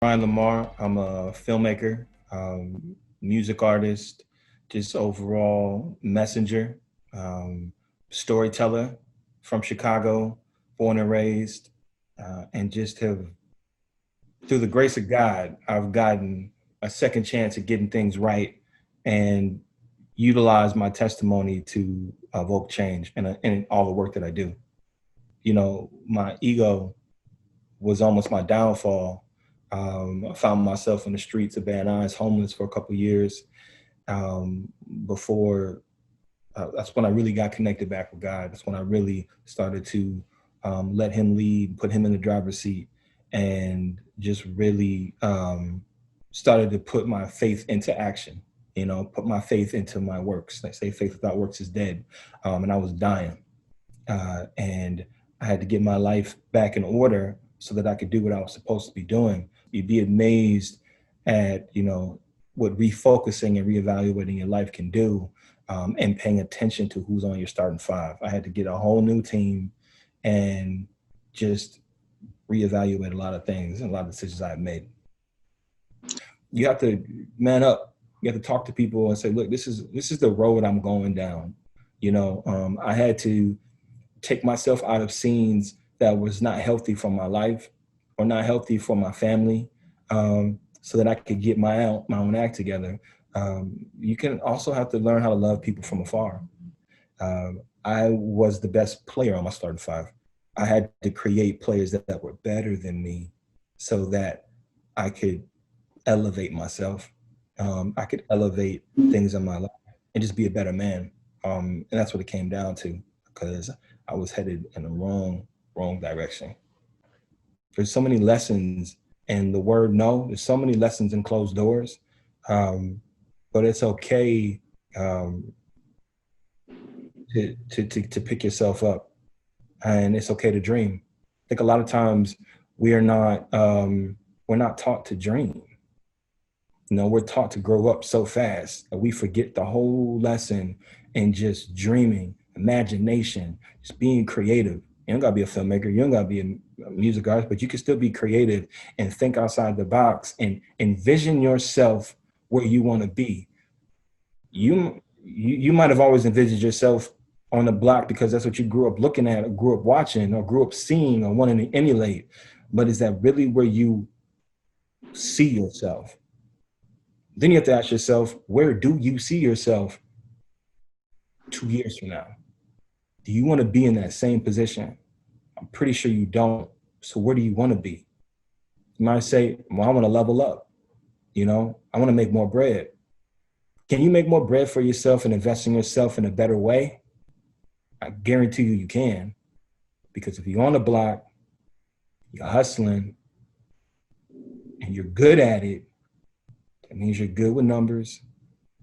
Rhyan Lamarr. I'm a filmmaker, music artist, just overall messenger, um, storyteller from Chicago, born and raised, and just have, through the grace of God, I've gotten a second chance at getting things right and utilize my testimony to evoke change in all the work that I do. You know, my ego was almost my downfall. I found myself in the streets of Van Nuys, homeless for a couple of years. Um, before That's when I really got connected back with God. That's when I really started to let Him lead, put Him in the driver's seat, and just really started to put my faith into action. You know, put my faith into my works. They say faith without works is dead, and I was dying, and I had to get my life back in order so that I could do what I was supposed to be doing. You'd be amazed at, what refocusing and reevaluating your life can do, and paying attention to who's on your starting five. I had to get a whole new team and just reevaluate a lot of things and a lot of decisions I've made. You have to man up. You have to talk to people and say, look, this is the road I'm going down. I had to take myself out of scenes that was not healthy for my life or not healthy for my family, so that I could get my own act together. You can also have to learn how to love people from afar. I was the best player on my starting five. I had to create players that were better than me so that I could elevate myself. I could elevate things in my life and just be a better man. And that's what it came down to, because I was headed in the wrong direction. There's so many lessons in the word no. There's so many lessons in closed doors. But it's okay, to pick yourself up, and it's okay to dream. I think a lot of times we are not we're not taught to dream. We're taught to grow up so fast that we forget the whole lesson in just dreaming, imagination, just being creative. You don't gotta be a filmmaker, you don't gotta be a music artist, but you can still be creative and think outside the box and envision yourself where you want to be. You might have always envisioned yourself on the block because that's what you grew up looking at, or grew up watching, or grew up seeing, or wanting to emulate. But is that really where you see yourself? Then you have to ask yourself, where do you see yourself 2 years from now? Do you want to be in that same position? I'm pretty sure you don't. So where do you want to be? You might say, well, I want to level up. I want to make more bread. Can you make more bread for yourself and invest in yourself in a better way? I guarantee you can. Because if you're on the block, you're hustling, and you're good at it, that means you're good with numbers.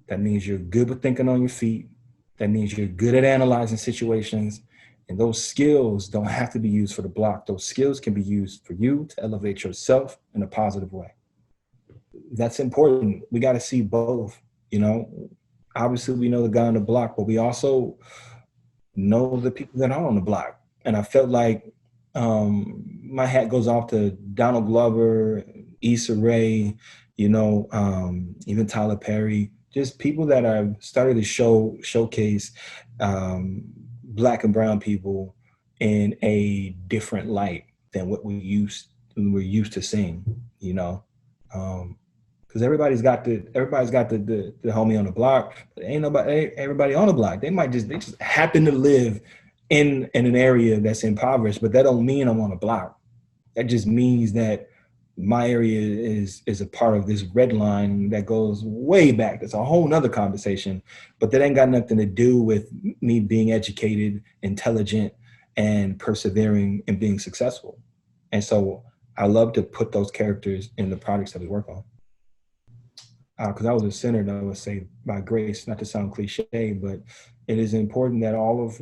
That means you're good with thinking on your feet. That means you're good at analyzing situations. And those skills don't have to be used for the block. Those skills can be used for you to elevate yourself in a positive way. That's important. We got to see both. Obviously we know the guy on the block, but we also know the people that are on the block. And I felt like my hat goes off to Donald Glover, Issa Rae, even Tyler Perry, just people that have started to showcase Black and brown people in a different light than what we're used to seeing, because everybody's got the homie on the block, but ain't everybody on the block. They just happen to live in an area that's impoverished, but that don't mean I'm on a block. That just means that my area is a part of this red line that goes way back. That's a whole nother conversation, but that ain't got nothing to do with me being educated, intelligent, and persevering and being successful. And so I love to put those characters in the projects that we work on. Because I was a sinner, I would say, by grace, not to sound cliche, but it is important that all of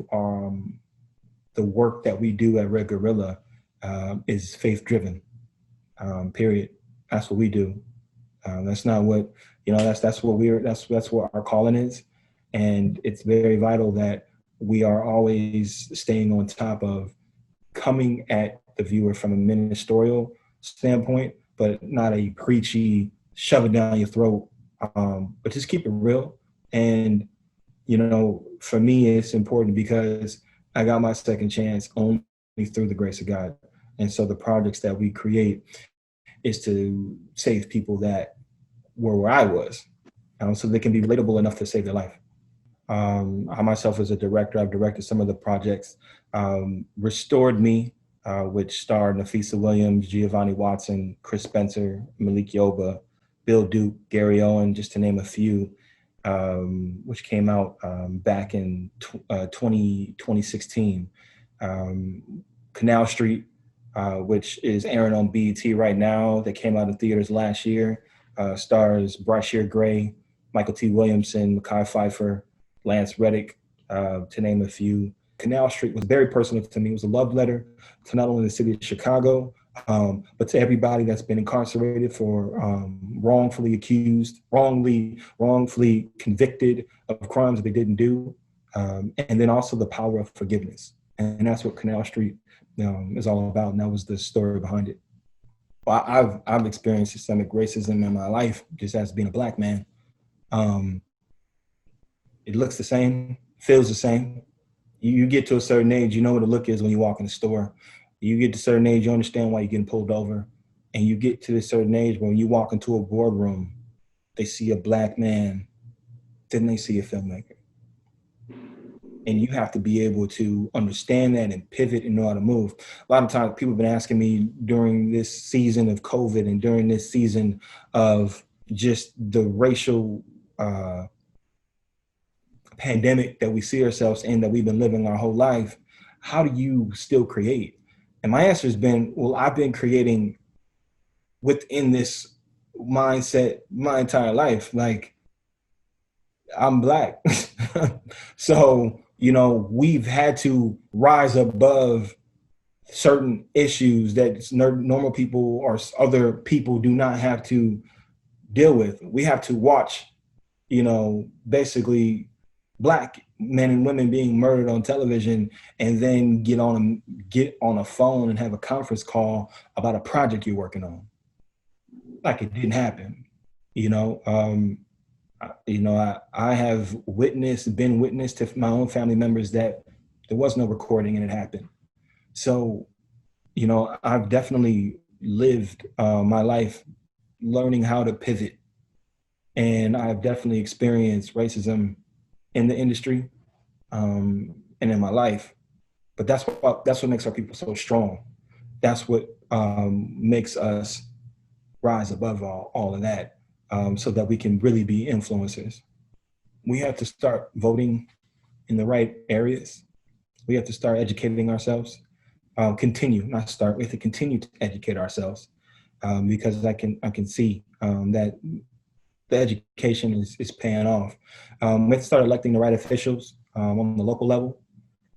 the work that we do at Red Gorilla is faith-driven, period. That's what we do. That's not what, that's what our calling is. And it's very vital that we are always staying on top of coming at the viewer from a ministerial standpoint, but not a preachy, shove it down your throat. But just keep it real. And, for me, it's important because I got my second chance only through the grace of God. And so the projects that we create is to save people that were where I was, so they can be relatable enough to save their life. I myself, as a director, I've directed some of the projects. Restored Me, which starred Nafisa Williams, Giovanni Watson, Chris Spencer, Malik Yoba, Bill Duke, Gary Owen, just to name a few, which came out back in 2016. Canal Street, which is airing on BET right now, that came out in theaters last year, stars Brashear Gray, Michael T. Williamson, Mekhi Phifer, Lance Reddick, to name a few. Canal Street was very personal to me. It was a love letter to not only the city of Chicago, but to everybody that's been incarcerated for wrongfully accused, wrongfully convicted of crimes that they didn't do, and then also the power of forgiveness. And that's what Canal Street is all about, and that was the story behind it. Well, I've experienced systemic racism in my life just as being a Black man. It looks the same, feels the same. You get to a certain age, you know what the look is when you walk in the store. You get to a certain age, you understand why you're getting pulled over. And you get to a certain age when you walk into a boardroom, they see a Black man, then they see a filmmaker. And you have to be able to understand that and pivot and know how to move. A lot of times people have been asking me during this season of COVID and during this season of just the racial pandemic that we see ourselves in, that we've been living our whole life, how do you still create? And my answer has been, well, I've been creating within this mindset my entire life. Like, I'm Black. So, we've had to rise above certain issues that normal people or other people do not have to deal with. We have to watch, basically Black men and women being murdered on television, and then get on a phone and have a conference call about a project you're working on. Like it didn't happen, I have been witness to my own family members that there was no recording and it happened. So, I've definitely lived my life learning how to pivot. And I've definitely experienced racism in the industry and in my life. But that's what makes our people so strong. That's what makes us rise above all of that, so that we can really be influencers. We have to start voting in the right areas. We have to start educating ourselves. We have to continue to educate ourselves, because I can see that the education is paying off. We have to start electing the right officials on the local level,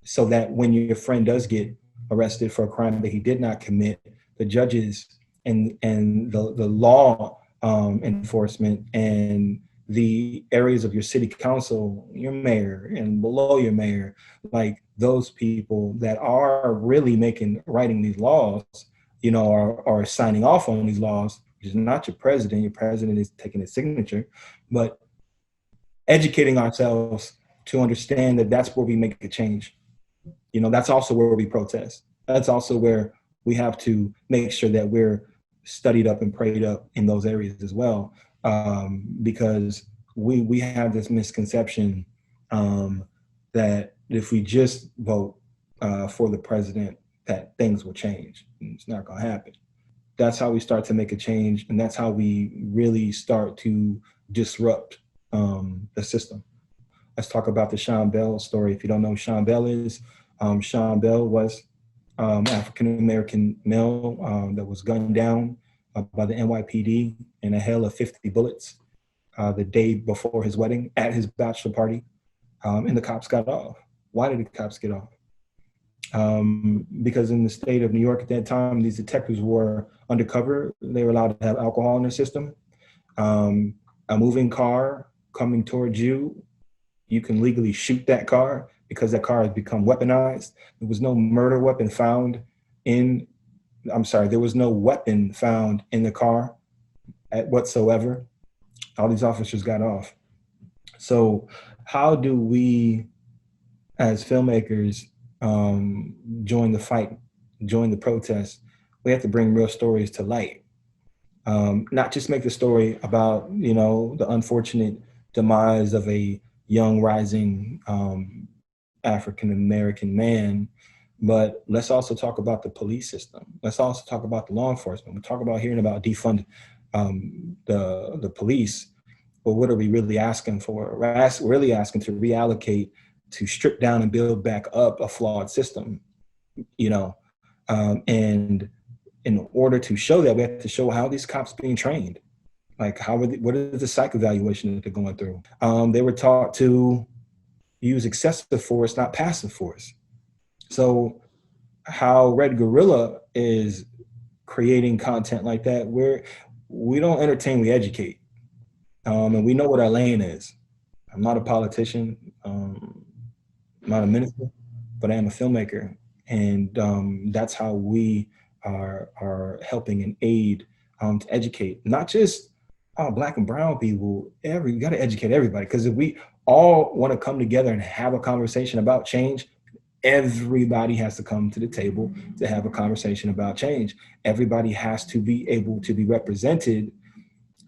so that when your friend does get arrested for a crime that he did not commit, the judges and the law enforcement and the areas of your city council, your mayor, and below your mayor, like those people that are really writing these laws, are signing off on these laws, which is not your president. Your president is taking his signature, but educating ourselves to understand that that's where we make a change. That's also where we protest. That's also where we have to make sure that we're studied up and prayed up in those areas as well, because we have this misconception that if we just vote for the president, that things will change. It's not going to happen. That's how we start to make a change, and that's how we really start to disrupt the system. Let's talk about the Sean Bell story. If you don't know who Sean Bell is, Sean Bell was African-American male that was gunned down by the NYPD in a hail of 50 bullets the day before his wedding at his bachelor party, and the cops got off. Why did the cops get off? Because in the state of New York at that time, these detectives were undercover. They were allowed to have alcohol in their system. A moving car coming towards you, you can legally shoot that car because that car has become weaponized. There was no murder weapon found in I'm sorry, there was no weapon found in the car at whatsoever. All these officers got off. So how do we, as filmmakers, join the fight, join the protest? We have to bring real stories to light. Not just make the story about, the unfortunate demise of a young rising African American man, but let's also talk about the police system. Let's also talk about the law enforcement. We talk about hearing about defund the police, but what are we really asking for? We're really asking to reallocate, to strip down and build back up a flawed system, and in order to show that, we have to show how these cops being trained. Like, what is the psych evaluation that they're going through? They were taught to use excessive force, not passive force. So how Red Gorilla is creating content like that, where we don't entertain, we educate. And we know what our lane is. I'm not a politician, I'm not a minister, but I am a filmmaker. And that's how we are helping and aid to educate, not just Black and brown people. You got to educate everybody, because if we all want to come together and have a conversation about change, everybody has to come to the table to have a conversation about change. Everybody has to be able to be represented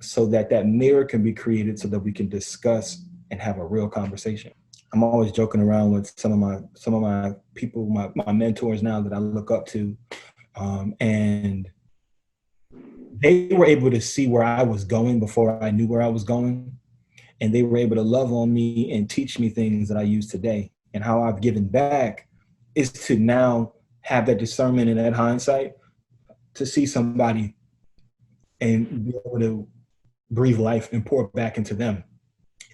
so that that mirror can be created so that we can discuss and have a real conversation. I'm always joking around with some of my people, my mentors now that I look up to, and they were able to see where I was going before I knew where I was going, and they were able to love on me and teach me things that I use today. And how I've given back is to now have that discernment and that hindsight to see somebody and be able to breathe life and pour back into them.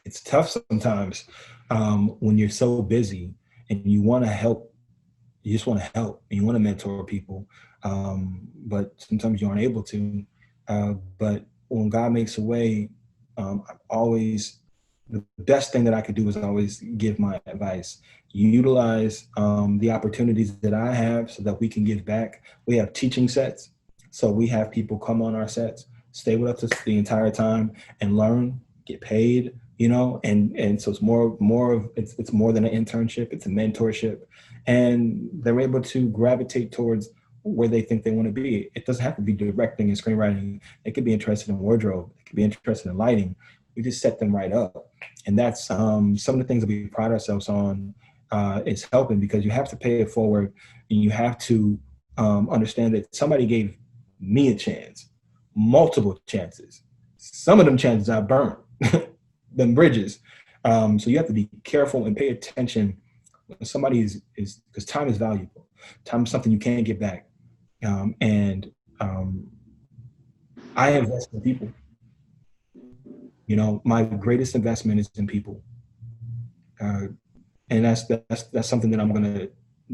It's tough sometimes when you're so busy and you want to help. You just want to help and you want to mentor people, but sometimes you aren't able to. But when God makes a way, the best thing that I could do is always give my advice. You utilize the opportunities that I have so that we can give back. We have teaching sets. So we have people come on our sets, stay with us the entire time and learn, get paid, and so it's it's more than an internship, it's a mentorship. And they're able to gravitate towards where they think they want to be. It doesn't have to be directing and screenwriting. They could be interested in wardrobe. They could be interested in lighting. We just set them right up. And that's some of the things that we pride ourselves on. It's helping, because you have to pay it forward, and you have to understand that somebody gave me a chance, multiple chances. Some of them chances I burnt, them bridges. So you have to be careful and pay attention when somebody is because time is valuable. Time is something you can't get back. And I invest in people. My greatest investment is in people. And that's something that I'm going to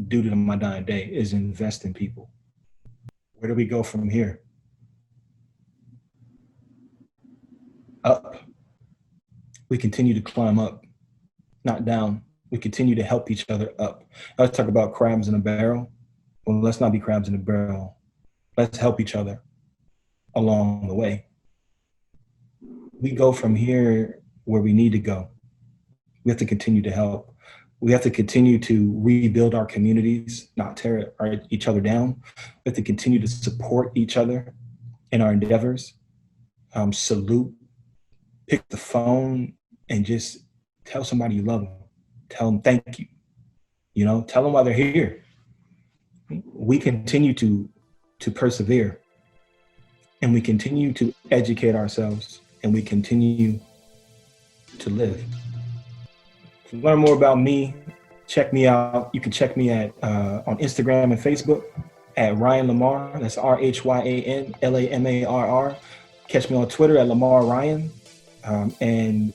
do to my dying day, is invest in people. Where do we go from here? Up. We continue to climb up, not down. We continue to help each other up. Let's talk about crabs in a barrel. Well, let's not be crabs in a barrel. Let's help each other along the way. We go from here where we need to go. We have to continue to help. We have to continue to rebuild our communities, not tear each other down. We have to continue to support each other in our endeavors. Salute, pick the phone, and just tell somebody you love them. Tell them thank you. Tell them why they're here. We continue to persevere, and we continue to educate ourselves, and we continue to live. To learn more about me, check me out. You can check me at on Instagram and Facebook at Rhyan Lamarr. That's RHYAN LAMARR. Catch me on Twitter at Lamar Ryan. And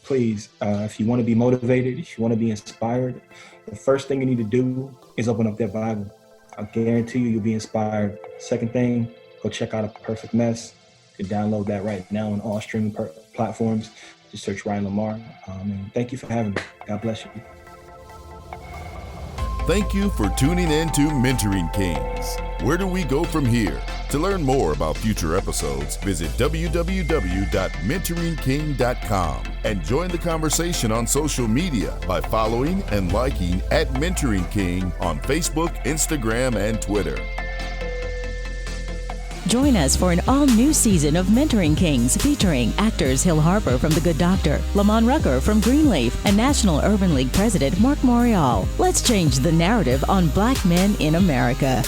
please, if you want to be motivated, if you want to be inspired, the first thing you need to do is open up that Bible. I guarantee you'll be inspired. Second thing, go check out A Perfect Mess. You can download that right now on all streaming platforms. Just search Rhyan Lamarr. And thank you for having me. God bless you. Thank you for tuning in to Mentoring Kings. Where do we go from here? To learn more about future episodes, visit www.mentoringking.com and join the conversation on social media by following and liking @Mentoring King on Facebook, Instagram, and Twitter. Join us for an all-new season of Mentoring Kings featuring actors Hill Harper from The Good Doctor, Lamont Rucker from Greenleaf, and National Urban League President Mark Morial. Let's change the narrative on Black men in America.